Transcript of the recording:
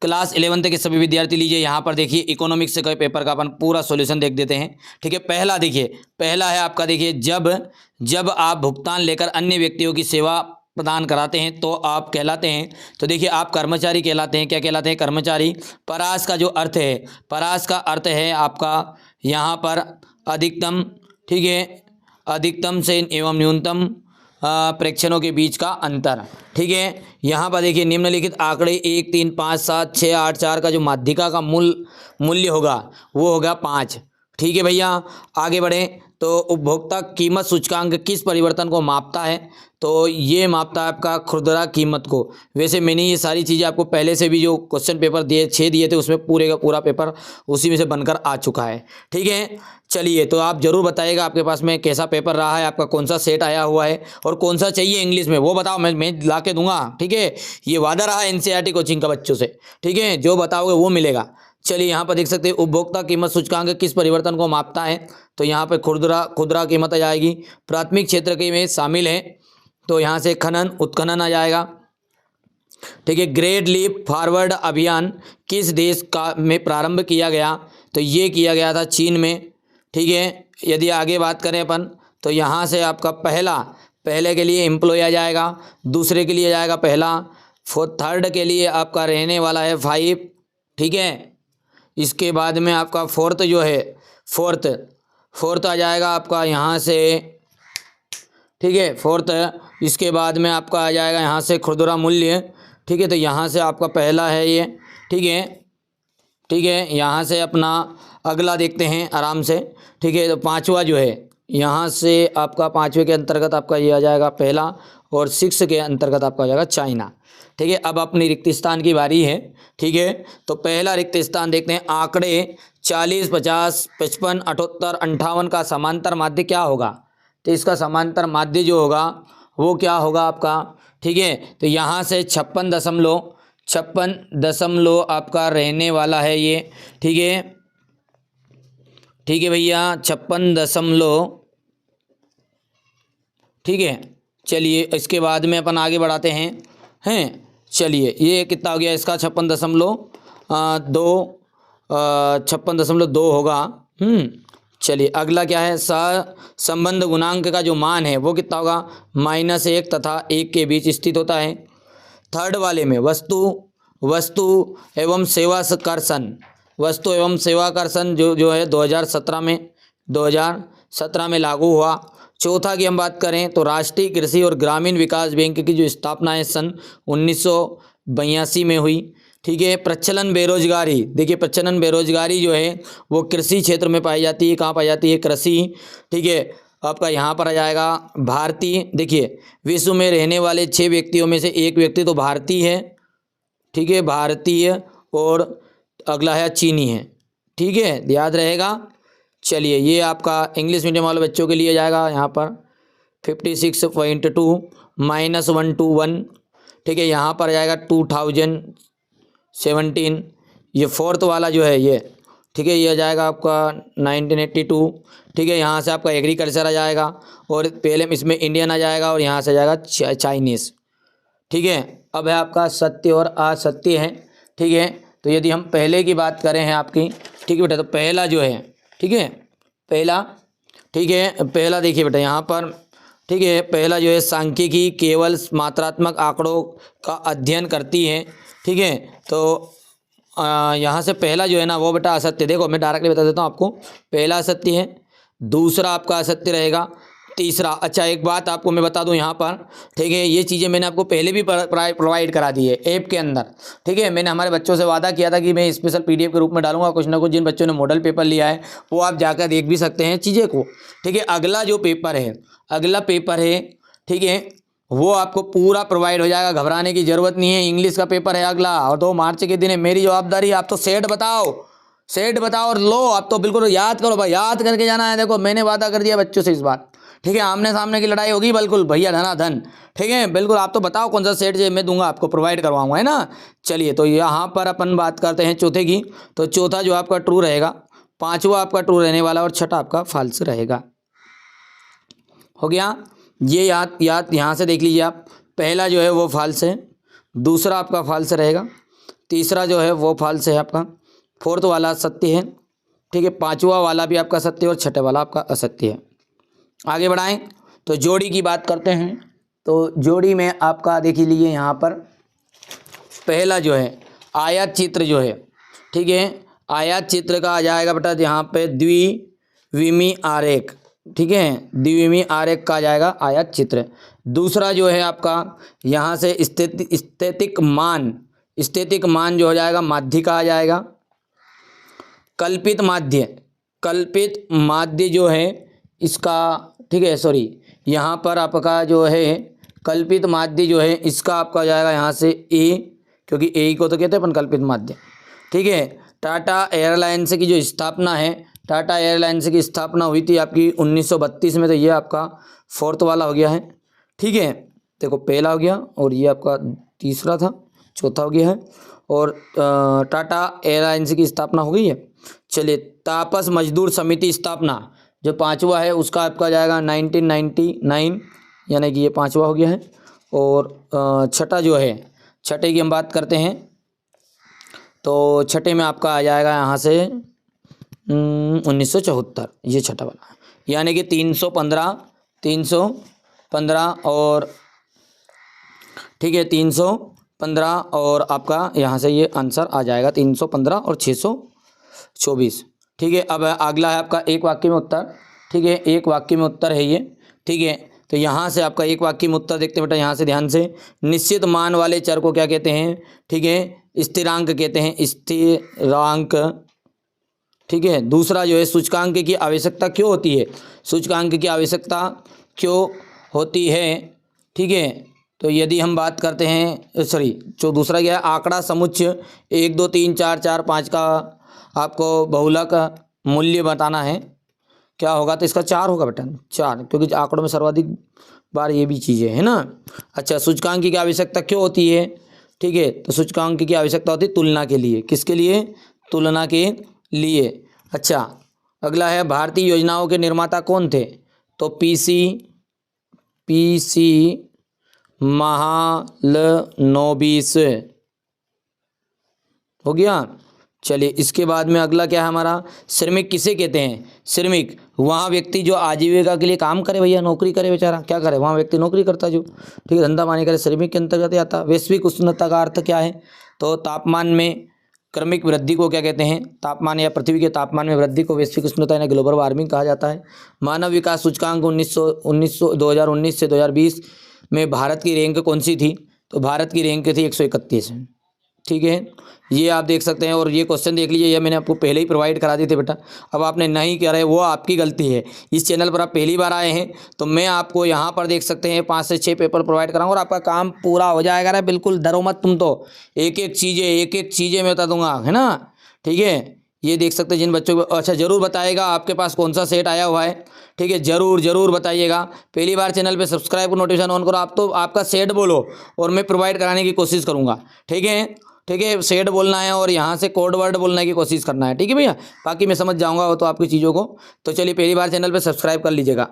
Class 11 के सभी विद्यार्थी लीजिए यहाँ पर देखिए इकोनॉमिक्स से कोई पेपर का अपन पूरा सॉल्यूशन देख देते हैं। ठीक है, पहला देखिए, पहला है आपका देखिए, जब आप भुगतान लेकर अन्य व्यक्तियों की सेवा प्रदान कराते हैं तो आप कहलाते हैं। तो देखिए आप कर्मचारी कहलाते हैं। क्या कहलाते हैं? कर्मचारी। परास का जो अर्थ है, परास का अर्थ है आपका यहाँ पर अधिकतम। ठीक है, अधिकतम से एवं न्यूनतम प्रेक्षणों के बीच का अंतर। ठीक है, यहाँ पर देखिए निम्नलिखित आंकड़े 1, 3, 5, 7, 6, 8, 4 का जो माध्यिका का मूल्य होगा वो होगा 5। ठीक है भैया, आगे बढ़ें तो उपभोक्ता कीमत सूचकांक किस परिवर्तन को मापता है? तो ये मापता है आपका खुदरा कीमत को। वैसे मैंने ये सारी चीज़ें आपको पहले से भी जो क्वेश्चन पेपर 6 दिए थे उसमें पूरे का पूरा पेपर उसी में से बनकर आ चुका है। ठीक है, चलिए तो आप ज़रूर बताइएगा आपके पास में कैसा पेपर रहा है, आपका कौन सा सेट आया हुआ है और कौन सा चाहिए इंग्लिश में वो बताओ, मैं ला के दूंगा। ठीक है, ये वादा रहा एनसीईआरटी कोचिंग का बच्चों से। ठीक है, जो बताओगे वो मिलेगा। चलिए यहाँ पर देख सकते हैं उपभोक्ता कीमत सूचकांक किस परिवर्तन को मापता है? तो यहाँ पे खुदरा कीमत आ जाएगी। प्राथमिक क्षेत्र के में शामिल है तो यहाँ से खनन उत्खनन आ जाएगा। ठीक है, ग्रेट लीप फॉरवर्ड अभियान किस देश का में प्रारंभ किया गया? तो ये किया गया था चीन में। ठीक है, यदि आगे बात करें अपन तो यहाँ से आपका पहले के लिए एम्प्लॉय आ जाएगा, दूसरे के लिए आ जाएगा पहला, थर्ड के लिए आपका रहने वाला है 5। ठीक है, इसके बाद में आपका फोर्थ जो है फोर्थ आ जाएगा आपका यहाँ से। ठीक है, फोर्थ। इसके बाद में आपका आ जाएगा यहाँ से खुदरा मूल्य। ठीक है, तो यहाँ से आपका पहला है ये। ठीक है, यहाँ से अपना अगला देखते हैं आराम से। ठीक है, तो पांचवा जो है यहाँ से आपका पांचवे के अंतर्गत आपका ये आ जाएगा पहला और 6 के अंतर्गत आपका आ जाएगा चाइना। ठीक है, अब अपनी रिक्त स्थान की बारी है। ठीक है, तो पहला रिक्त स्थान देखते हैं। आंकड़े 40, 50, 55, 78, 58 का समांतर माध्य क्या होगा? तो इसका समांतर माध्य जो होगा वो क्या होगा आपका? ठीक है, तो यहाँ से 56 दशमलव आपका रहने वाला है ये। ठीक है भैया, 56 दशमलव। ठीक है, चलिए इसके बाद में अपन आगे बढ़ाते हैं। चलिए ये कितना हो गया इसका? 56.2 होगा। चलिए अगला क्या है? संबंध गुणांक का जो मान है वो कितना होगा? -1 तथा 1 के बीच स्थित होता है। थर्ड वाले में वस्तु एवं सेवा कर सन जो है 2017 में लागू हुआ। चौथा की हम बात करें तो राष्ट्रीय कृषि और ग्रामीण विकास बैंक की जो स्थापना है सन 1982 में हुई। ठीक है, प्रचलन बेरोजगारी। देखिए प्रचलन बेरोजगारी जो है वो कृषि क्षेत्र में पाई जाती है। कहाँ पाई जाती है? कृषि। ठीक है, आपका यहाँ पर आ जाएगा भारतीय। देखिए विश्व में रहने वाले 6 व्यक्तियों में से एक व्यक्ति तो भारतीय है। ठीक है, भारतीय, और अगला है चीनी है। ठीक है, याद रहेगा। चलिए ये आपका इंग्लिश मीडियम वाले बच्चों के लिए जाएगा यहाँ पर 56.2 -121। ठीक है, यहाँ पर जाएगा 2017। ये फोर्थ वाला जो है ये। ठीक है, ये आ जाएगा आपका 1982। ठीक है, यहाँ से आपका एग्रीकल्चर आ जाएगा और पहले इसमें इंडियन आ जाएगा और यहाँ से आ जाएगा चाइनीज़। ठीक है, अब है आपका सत्य और असत्य है। ठीक है, तो यदि हम पहले की बात करें हैं आपकी, ठीक है बेटा, तो पहला जो है, ठीक है, पहला, ठीक है, पहला देखिए बेटा यहाँ पर। ठीक है, पहला जो है सांख्यिकी केवल मात्रात्मक आंकड़ों का अध्ययन करती है। ठीक है, तो यहाँ से पहला जो है ना वो बेटा असत्य। देखो मैं डायरेक्टली बता देता हूँ आपको, पहला असत्य है, दूसरा आपका असत्य रहेगा, तीसरा। अच्छा एक बात आपको मैं बता दूं यहाँ पर, ठीक है, ये चीज़ें मैंने आपको पहले भी प्रोवाइड करा दी है ऐप के अंदर। ठीक है, मैंने हमारे बच्चों से वादा किया था कि मैं स्पेशल PDF के रूप में डालूंगा कुछ ना कुछ। जिन बच्चों ने मॉडल पेपर लिया है वो आप जाकर देख भी सकते हैं चीज़ें को। ठीक है, अगला पेपर है, ठीक है, वो आपको पूरा प्रोवाइड हो जाएगा, घबराने की ज़रूरत नहीं है। इंग्लिश का पेपर है अगला और 2 मार्च के दिन है। मेरी जवाबदारी, आप तो सेट बताओ और लो। आप तो बिल्कुल याद करो भाई, याद करके जाना है। देखो मैंने वादा कर दिया बच्चों से इस बार। ठीक है, आमने सामने की लड़ाई होगी बिल्कुल भैया, धनाधन। ठीक है, बिल्कुल। आप तो बताओ कौन सा सेट जो मैं दूंगा आपको, प्रोवाइड करवाऊंगा, है ना। चलिए तो यहाँ पर अपन बात करते हैं चौथे की। तो चौथा जो आपका ट्रू रहेगा, पांचवा आपका ट्रू रहने वाला और छठा आपका फॉल्स रहेगा। हो गया ये याद यहाँ से देख लीजिए आप। पहला जो है वो फॉल्स है, दूसरा आपका फॉल्स रहेगा, तीसरा जो है वो फॉल्स है आपका, फोर्थ वाला सत्य है, ठीक है, पांचवा वाला भी आपका सत्य और छठे वाला आपका असत्य है। आगे बढ़ाएं तो जोड़ी की बात करते हैं। तो जोड़ी में आपका देख लीजिए यहाँ पर पहला जो है आयत चित्र जो है, ठीक है, आयत चित्र का आ जाएगा बेटा यहाँ पे द्विविमी आरेख, ठीक है, द्विविमी आरेख का आ जाएगा आयत चित्र। दूसरा जो है आपका यहाँ से स्थैतिक मान जो हो जाएगा माध्य का आ जाएगा। कल्पित माध्य जो है इसका, ठीक है, सॉरी, यहाँ पर आपका जो है कल्पित माध्य जो है इसका आपका आ जाएगा यहाँ से ए, क्योंकि ए को तो कहते हैं अपन कल्पित माध्य, ठीक है। टाटा एयरलाइंस की जो स्थापना है, टाटा एयरलाइंस की स्थापना हुई थी आपकी 1932 में, तो ये आपका फोर्थ वाला हो गया है, ठीक है। देखो पहला हो गया और ये आपका तीसरा था, चौथा हो गया है। और टाटा एयरलाइंस की स्थापना हो गई है। चलिए, तापस मजदूर समिति स्थापना जो पांचवा है उसका आपका जाएगा 1999, यानी कि ये पांचवा हो गया है। और छठा जो है, छठे की हम बात करते हैं तो छठे में आपका आ जाएगा यहाँ से 1974, ये छठा वाला, यानी कि 315 और, ठीक है, 315 और आपका यहाँ से ये आंसर आ जाएगा 315 और 624, ठीक है। अब अगला है आपका एक वाक्य में उत्तर, ठीक है, एक वाक्य में उत्तर है ये, ठीक है। तो यहाँ से आपका एक वाक्य में उत्तर देखते बेटा, यहाँ से ध्यान से, निश्चित मान वाले चर को क्या कहते हैं, ठीक है, स्थिरांक कहते हैं, स्थिरांक, ठीक है। दूसरा जो है सूचकांक की आवश्यकता क्यों होती है, सूचकांक की आवश्यकता क्यों होती है, ठीक है। तो यदि हम बात करते हैं, सॉरी, जो दूसरा क्या है, आंकड़ा समुच्चय 1 2 3 4 4 5 का आपको बहुलक मूल्य बताना है, क्या होगा, तो इसका 4 होगा बेटा, 4, क्योंकि आंकड़ों में सर्वाधिक बार ये भी चीज़ें है ना। अच्छा, सूचकांक की आवश्यकता क्यों होती है, ठीक है, तो सूचकांक की आवश्यकता होती है तुलना के लिए, किसके लिए, तुलना के लिए। अच्छा, अगला है भारतीय योजनाओं के निर्माता कौन थे, तो पीसी महालनोबिस हो गया। चलिए, इसके बाद में अगला क्या है हमारा, श्रमिक किसे कहते हैं, श्रमिक वहाँ व्यक्ति जो आजीविका के लिए काम करे, भैया नौकरी करे, बेचारा क्या करे, वहाँ व्यक्ति नौकरी करता जो, ठीक है, धंधा पानी करे, श्रमिक के अंतर्गत आता। वैश्विक उष्णता का अर्थ क्या है, तो तापमान में क्रमिक वृद्धि को क्या कहते हैं, तापमान या पृथ्वी के तापमान में वृद्धि को वैश्विक उष्णता यानी ग्लोबल वार्मिंग कहा जाता है। मानव विकास सूचकांक 2019 से 2020 में भारत की रैंक कौन सी थी, तो भारत की रैंक थी 131, ठीक है, ये आप देख सकते हैं। और ये क्वेश्चन देख लीजिए, ये मैंने आपको पहले ही प्रोवाइड करा दिए थे बेटा, अब आपने नहीं किया है वो आपकी गलती है। इस चैनल पर आप पहली बार आए हैं तो मैं आपको यहाँ पर देख सकते हैं 5 से 6 पेपर प्रोवाइड कराऊंगा और आपका काम पूरा हो जाएगा ना, बिल्कुल डरो मत तुम, तो एक एक चीज़ें मैं बता दूंगा, है ना, ठीक है। ये देख सकते हैं जिन बच्चों को, अच्छा ज़रूर बताइएगा आपके पास कौन सा सेट आया हुआ है, ठीक है, ज़रूर बताइएगा। पहली बार चैनल पे सब्सक्राइब करो, नोटिफिकेशन ऑन करो, आप तो आपका सेट बोलो और मैं प्रोवाइड कराने की कोशिश करूँगा, ठीक है, सेट बोलना है और यहाँ से कोड वर्ड बोलने की कोशिश करना है, ठीक है भैया, बाकी मैं समझ जाऊँगा वो तो आपकी चीज़ों को। तो चलिए, पहली बार चैनल पे सब्सक्राइब कर लीजिएगा।